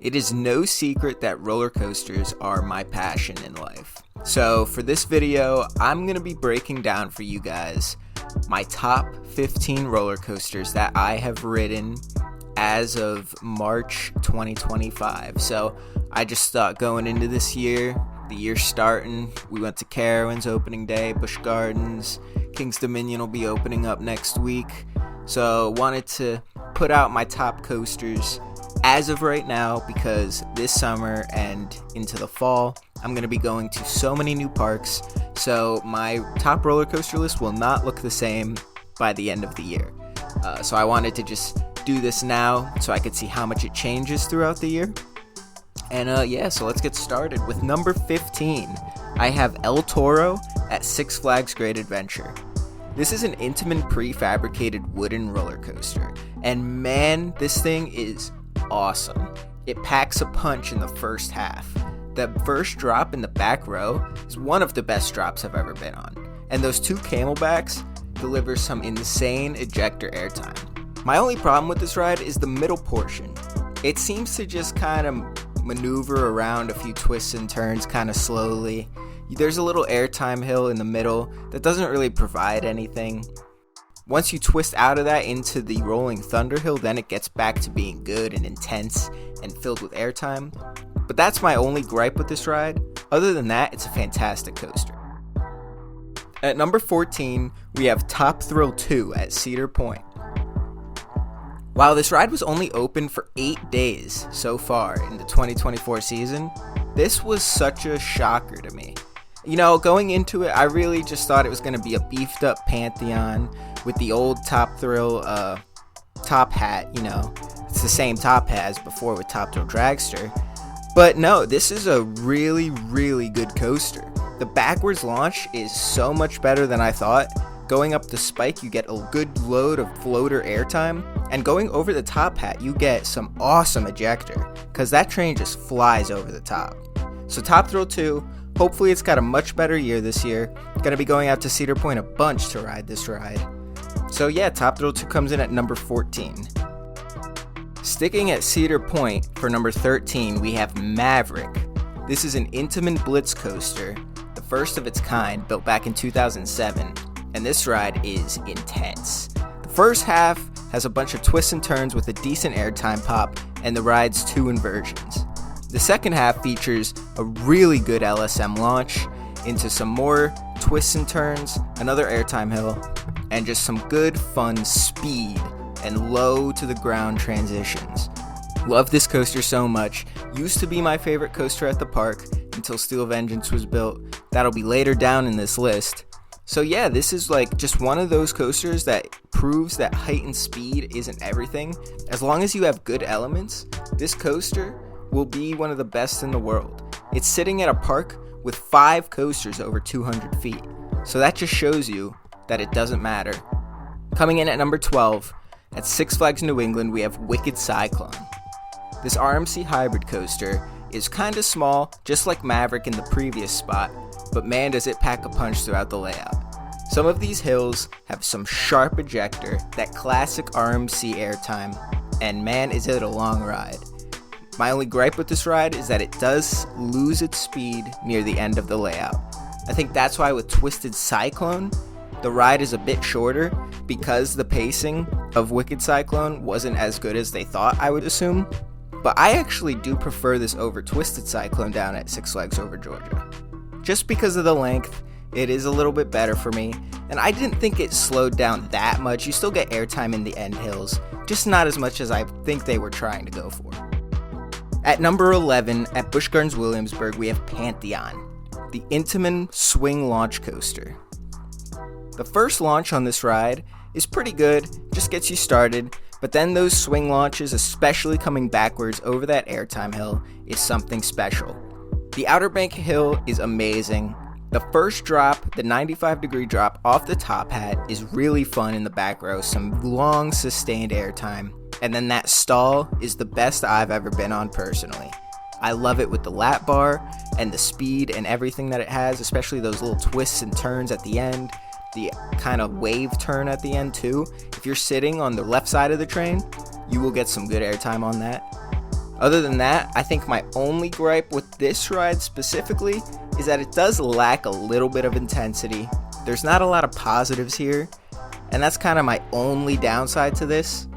It is no secret that roller coasters are my passion in life. So for this video, I'm going to be breaking down for you guys my top 15 roller coasters that I have ridden as of March 2025. So I just thought going into this year, the year's starting, we went to Carowinds opening day, Busch Gardens, King's Dominion will be opening up next week. So wanted to put out my top coasters as of right now because this summer and into the fall, I'm going to be going to so many new parks. So my top roller coaster list will not look the same by the end of the year. So I wanted to just do this now so I could see how much it changes throughout the year. And so let's get started. With number 15, I have El Toro at Six Flags Great Adventure. This is an Intamin prefabricated wooden roller coaster, and man, this thing is awesome. It packs a punch in the first half. The first drop in the back row is one of the best drops I've ever been on, and those two camelbacks deliver some insane ejector airtime. My only problem with this ride is the middle portion. It seems to just kind of maneuver around a few twists and turns kind of slowly. There's a little airtime hill in the middle that doesn't really provide anything. Once you twist out of that into the rolling thunder hill, then it gets back to being good and intense and filled with airtime. But that's my only gripe with this ride. Other than that, it's a fantastic coaster. At number 14, we have Top Thrill 2 at Cedar Point. While this ride was only open for 8 days so far in the 2024 season, this was such a shocker to me. You know, going into it, I really just thought it was going to be a beefed up Pantheon with the old Top Thrill top hat, you know. It's the same top hat as before with Top Thrill Dragster. But no, this is a really, really good coaster. The backwards launch is so much better than I thought. Going up the spike, you get a good load of floater airtime. And going over the top hat, you get some awesome ejector, because that train just flies over the top. So Top Thrill 2, hopefully it's got a much better year this year. Gonna be going out to Cedar Point a bunch to ride this ride. So yeah, Top Thrill 2 comes in at number 14. Sticking at Cedar Point for number 13, we have Maverick. This is an Intamin Blitz coaster, the first of its kind, built back in 2007, and this ride is intense. The first half has a bunch of twists and turns with a decent airtime pop and the ride's two inversions. The second half features a really good LSM launch into some more twists and turns, another airtime hill, and just some good fun speed and low to the ground transitions. Love this coaster so much. Used to be my favorite coaster at the park until Steel Vengeance was built. That'll be later down in this list. So yeah, this is like just one of those coasters that proves that height and speed isn't everything. As long as you have good elements, this coaster will be one of the best in the world. It's sitting at a park with 5 coasters over 200 feet. So that just shows you that it doesn't matter. Coming in at number 12, at Six Flags New England, we have Wicked Cyclone. This RMC hybrid coaster is kinda small, just like Maverick in the previous spot, but man does it pack a punch throughout the layout. Some of these hills have some sharp ejector, that classic RMC airtime, and man is it a long ride. My only gripe with this ride is that it does lose its speed near the end of the layout. I think that's why with Twisted Cyclone, the ride is a bit shorter because the pacing of Wicked Cyclone wasn't as good as they thought, I would assume. But I actually do prefer this over Twisted Cyclone down at Six Flags Over Georgia. Just because of the length, it is a little bit better for me, and I didn't think it slowed down that much. You still get airtime in the end hills, just not as much as I think they were trying to go for. At number 11, at Busch Gardens Williamsburg, we have Pantheon, the Intamin Swing Launch Coaster. The first launch on this ride is pretty good, just gets you started, but then those swing launches, especially coming backwards over that airtime hill, is something special. The Outer Bank hill is amazing. The first drop, the 95-degree drop off the top hat, is really fun in the back row, some long sustained airtime, and then that stall is the best I've ever been on personally. I love it with the lap bar and the speed and everything that it has, especially those little twists and turns at the end. The kind of wave turn at the end too. If you're sitting on the left side of the train, you will get some good airtime on that. Other than that, I think my only gripe with this ride specifically is that it does lack a little bit of intensity. There's not a lot of positives here, and that's kind of my only downside to this.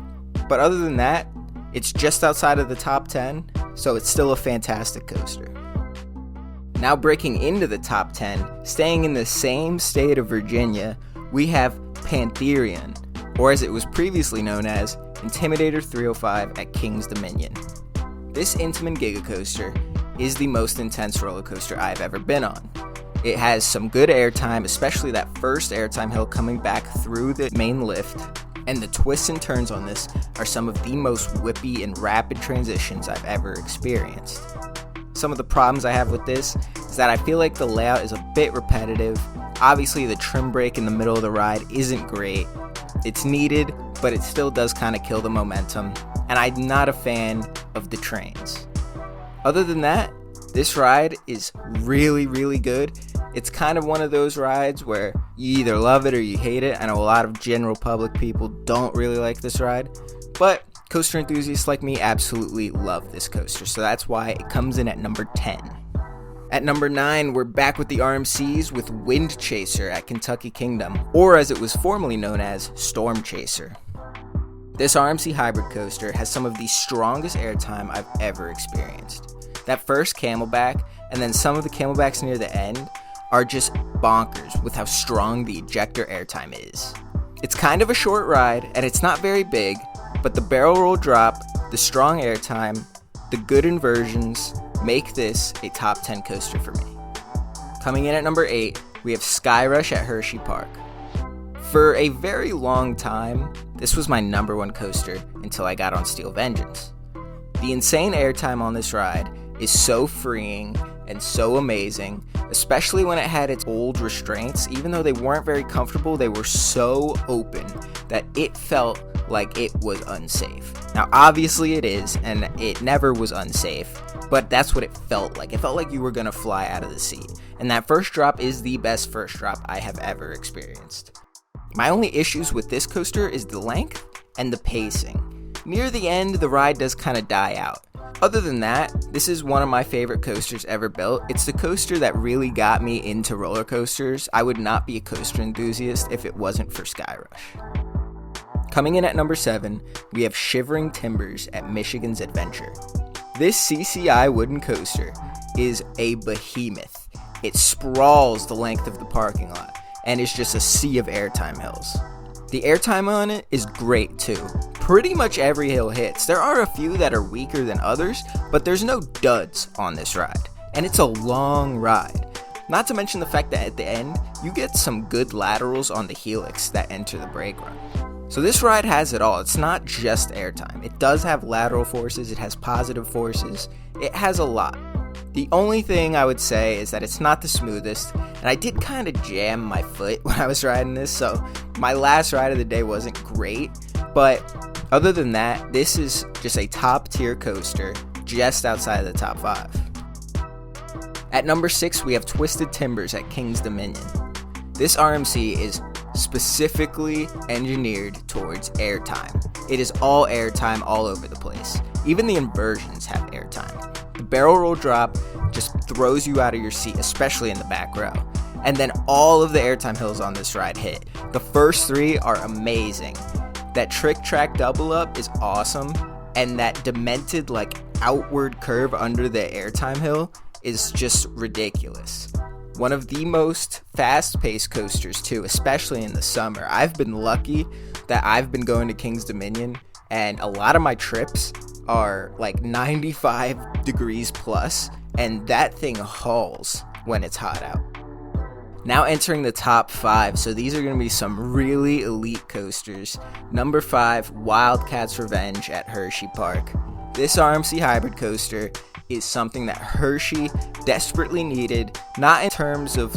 But other than that, it's just outside of the top 10, so it's still a fantastic coaster. Now breaking into the top 10, staying in the same state of Virginia, we have Pantherian, or as it was previously known as, Intimidator 305 at King's Dominion. This Intamin Giga Coaster is the most intense roller coaster I've ever been on. It has some good airtime, especially that first airtime hill coming back through the main lift, and the twists and turns on this are some of the most whippy and rapid transitions I've ever experienced. Some of the problems I have with this is that I feel like the layout is a bit repetitive. Obviously the trim break in the middle of the ride isn't great. It's needed, but it still does kind of kill the momentum, and I'm not a fan of the trains. Other than that, this ride is really, really good. It's kind of one of those rides where you either love it or you hate it. I know a lot of general public people don't really like this ride, but coaster enthusiasts like me absolutely love this coaster, so that's why it comes in at number 10. At number 9, we're back with the RMCs with Wind Chaser at Kentucky Kingdom, or as it was formerly known as, Storm Chaser. This RMC hybrid coaster has some of the strongest airtime I've ever experienced. That first camelback, and then some of the camelbacks near the end, are just bonkers with how strong the ejector airtime is. It's kind of a short ride, and it's not very big, but the barrel roll drop, the strong airtime, the good inversions make this a top 10 coaster for me. Coming in at number 8, we have Skyrush at Hershey Park. For a very long time, this was my number 1 coaster until I got on Steel Vengeance. The insane airtime on this ride is so freeing and so amazing, especially when it had its old restraints. Even though they weren't very comfortable, they were so open that it felt like it was unsafe. Now obviously it is, and it never was unsafe, but that's what it felt like. It felt like you were gonna fly out of the seat, and that first drop is the best first drop I have ever experienced. My only issues with this coaster is the length and the pacing. Near the end, the ride does kind of die out. Other than that, this is one of my favorite coasters ever built. It's the coaster that really got me into roller coasters. I would not be a coaster enthusiast if it wasn't for Skyrush. Coming in at number 7, we have Shivering Timbers at Michigan's Adventure. This CCI wooden coaster is a behemoth. It sprawls the length of the parking lot and is just a sea of airtime hills. The airtime on it is great too. Pretty much every hill hits. There are a few that are weaker than others, but there's no duds on this ride, and it's a long ride. Not to mention the fact that at the end, you get some good laterals on the helix that enter the brake run. So this ride has it all. It's not just airtime. It does have lateral forces, it has positive forces, it has a lot. The only thing I would say is that it's not the smoothest, and I did kind of jam my foot when I was riding this, so my last ride of the day wasn't great, but other than that, this is just a top tier coaster just outside of the top 5. At number 6, we have Twisted Timbers at King's Dominion. This RMC is specifically engineered towards airtime. It is all airtime all over the place. Even the inversions have airtime. The barrel roll drop just throws you out of your seat, especially in the back row. And then all of the airtime hills on this ride hit. The first 3 are amazing. That trick track double up is awesome, and that demented outward curve under the airtime hill is just ridiculous. One of the most fast-paced coasters too, especially in the summer. I've been lucky that I've been going to King's Dominion, and a lot of my trips are 95 degrees plus, and that thing hauls when it's hot out. Now entering the top 5, so these are going to be some really elite coasters. Number 5, Wildcat's Revenge at Hershey Park. This RMC hybrid coaster is something that Hershey desperately needed, not in terms of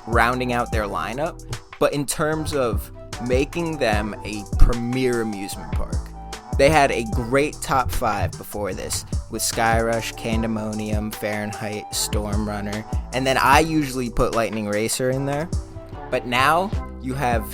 rounding out their lineup, but in terms of making them a premier amusement park. They had a great top 5 before this, with Skyrush, Candemonium, Fahrenheit, Storm Runner, and then I usually put Lightning Racer in there. But now you have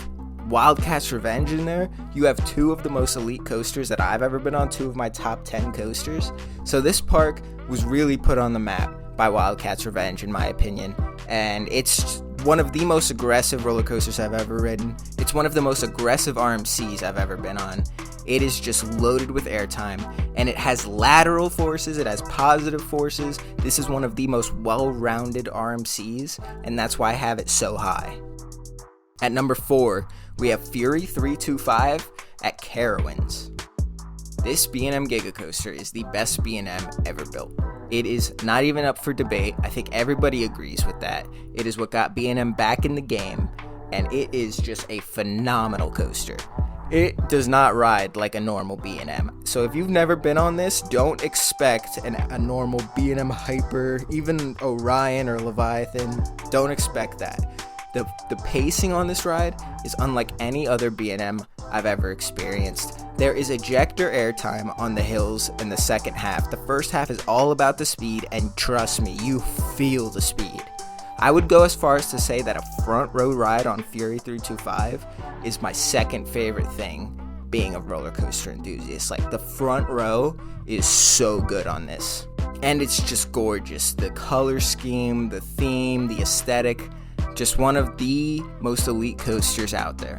Wildcat's Revenge in there, you have two of the most elite coasters that I've ever been on, two of my top 10 coasters. So this park was really put on the map by Wildcat's Revenge, in my opinion. And it's one of the most aggressive roller coasters I've ever ridden. It's one of the most aggressive RMCs I've ever been on. It is just loaded with airtime, and it has lateral forces, it has positive forces. This is one of the most well-rounded RMCs, and that's why I have it so high. At number 4, we have Fury 325 at Carowinds. This B&M Giga Coaster is the best B&M ever built. It is not even up for debate. I think everybody agrees with that. It is what got B&M back in the game, and it is just a phenomenal coaster. It does not ride like a normal B&M. So if you've never been on this, don't expect a normal B&M Hyper, even Orion or Leviathan. Don't expect that. The pacing on this ride is unlike any other B&M I've ever experienced. There is ejector airtime on the hills in the second half. The first half is all about the speed, and trust me, you feel the speed. I would go as far as to say that a front row ride on Fury 325 is my second favorite thing, being a roller coaster enthusiast. Like, the front row is so good on this. And it's just gorgeous. The color scheme, the theme, the aesthetic, just one of the most elite coasters out there.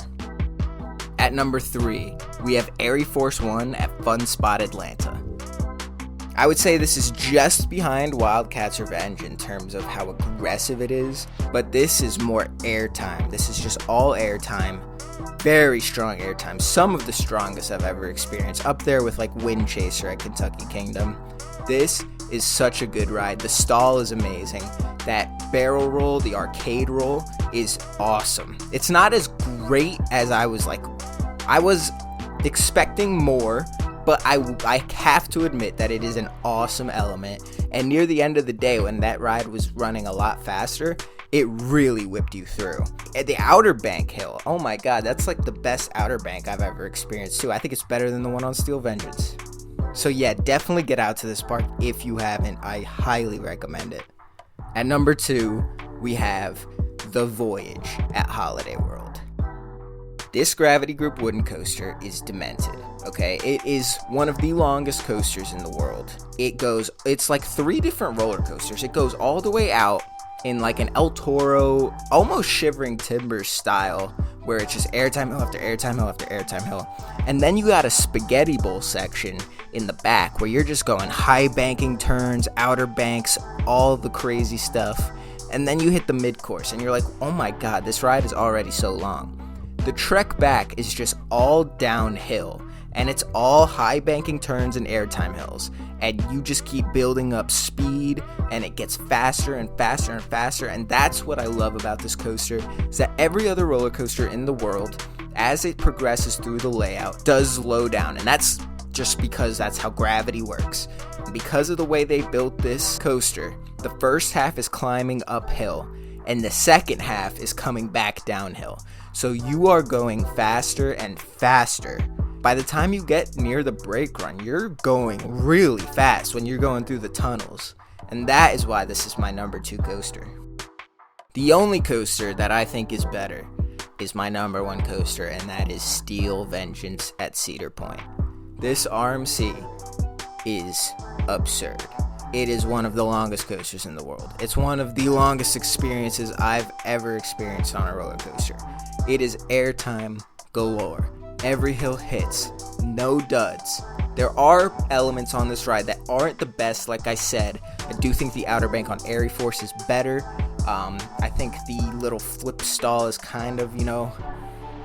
At number 3, we have Airy Force 1 at Fun Spot Atlanta. I would say this is just behind Wildcat's Revenge in terms of how aggressive it is, but this is more airtime. This is just all airtime. Very strong airtime. Some of the strongest I've ever experienced. Up there with like Wind Chaser at Kentucky Kingdom. This is such a good ride. The stall is amazing. That barrel roll, the arcade roll, is awesome. It's not as great as I was expecting more, but I have to admit that it is an awesome element. And near the end of the day, when that ride was running a lot faster, it really whipped you through. At the Outer Bank hill, oh my god, that's like the best Outer Bank I've ever experienced too. I think it's better than the one on Steel Vengeance. So yeah, definitely get out to this park if you haven't. I highly recommend it. At number 2, we have The Voyage at Holiday World. This Gravity Group wooden coaster is demented, okay? It is one of the longest coasters in the world. It's like 3 different roller coasters. It goes all the way out in like an El Toro, almost Shivering Timbers style, where it's just airtime hill after airtime hill after airtime hill. And then you got a spaghetti bowl section in the back where you're just going high banking turns, outer banks, all the crazy stuff. And then you hit the mid-course and you're like, oh my god, this ride is already so long. The trek back is just all downhill, and it's all high banking turns and airtime hills, and you just keep building up speed, and it gets faster and faster and faster. And that's what I love about this coaster, is that every other roller coaster in the world, as it progresses through the layout, does slow down, and that's just because that's how gravity works. And because of the way they built this coaster, the first half is climbing uphill, and the second half is coming back downhill. So you are going faster and faster. By the time you get near the brake run, you're going really fast when you're going through the tunnels. And that is why this is my number 2 coaster. The only coaster that I think is better is my number 1 coaster, and that is Steel Vengeance at Cedar Point. This RMC is absurd. It is one of the longest coasters in the world. It's one of the longest experiences I've ever experienced on a roller coaster. It is airtime galore. Every hill hits, no duds. There are elements on this ride that aren't the best, like I said. I do think the Outer Bank on Airy Force is better. I think the little flip stall is kind of,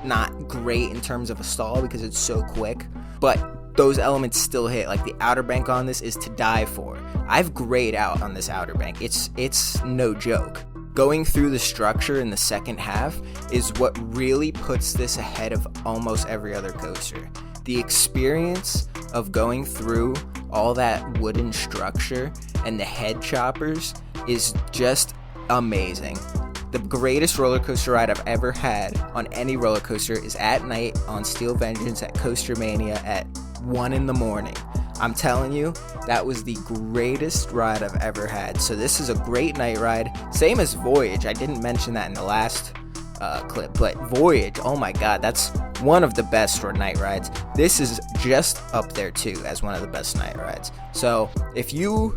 not great in terms of a stall because it's so quick. But those elements still hit. Like, the Outer Bank on this is to die for. I've grayed out on this Outer Bank. It's no joke. Going through the structure in the second half is what really puts this ahead of almost every other coaster. The experience of going through all that wooden structure and the head choppers is just amazing. The greatest roller coaster ride I've ever had on any roller coaster is at night on Steel Vengeance at Coaster Mania at 1 in the morning. I'm telling you, that was the greatest ride I've ever had. So this is a great night ride. Same as Voyage. I didn't mention that in the last clip. But Voyage, oh my god, that's one of the best for night rides. This is just up there too as one of the best night rides. So if you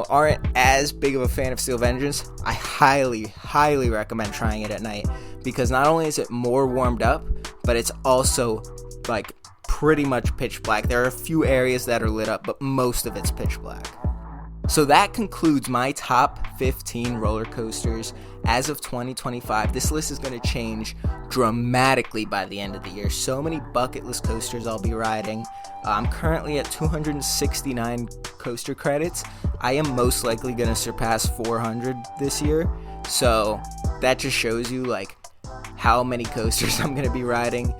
aren't as big of a fan of Steel Vengeance, I highly recommend trying it at night, because not only is it more warmed up, but it's also like pretty much pitch black. There are a few areas that are lit up, but most of it's pitch black. So that concludes my top 15 roller coasters as of 2025. This list is going to change dramatically by the end of the year. So many bucket list coasters I'll be riding. I'm currently at 269 coaster credits. I am most likely going to surpass 400 this year. So that just shows you like how many coasters I'm going to be riding.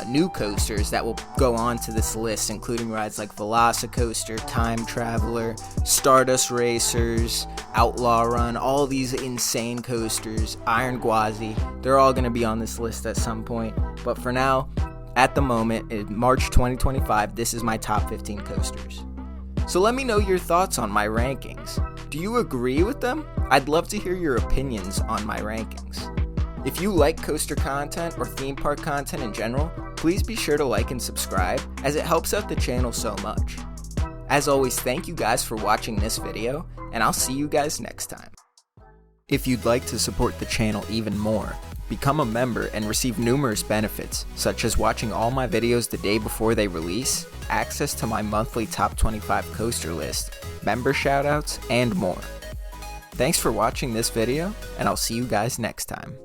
New coasters that will go on to this list, including rides like Velocicoaster, Time Traveler, Stardust Racers, Outlaw Run, all these insane coasters, Iron Gwazi. They're all going to be on this list at some point. But for now, at the moment, in March 2025, this is my top 15 coasters. So let me know your thoughts on my rankings. Do you agree with them? I'd love to hear your opinions on my rankings. If you like coaster content or theme park content in general, please be sure to like and subscribe, as it helps out the channel so much. As always, thank you guys for watching this video, and I'll see you guys next time. If you'd like to support the channel even more, become a member and receive numerous benefits, such as watching all my videos the day before they release, access to my monthly top 25 coaster list, member shoutouts, and more. Thanks for watching this video, and I'll see you guys next time.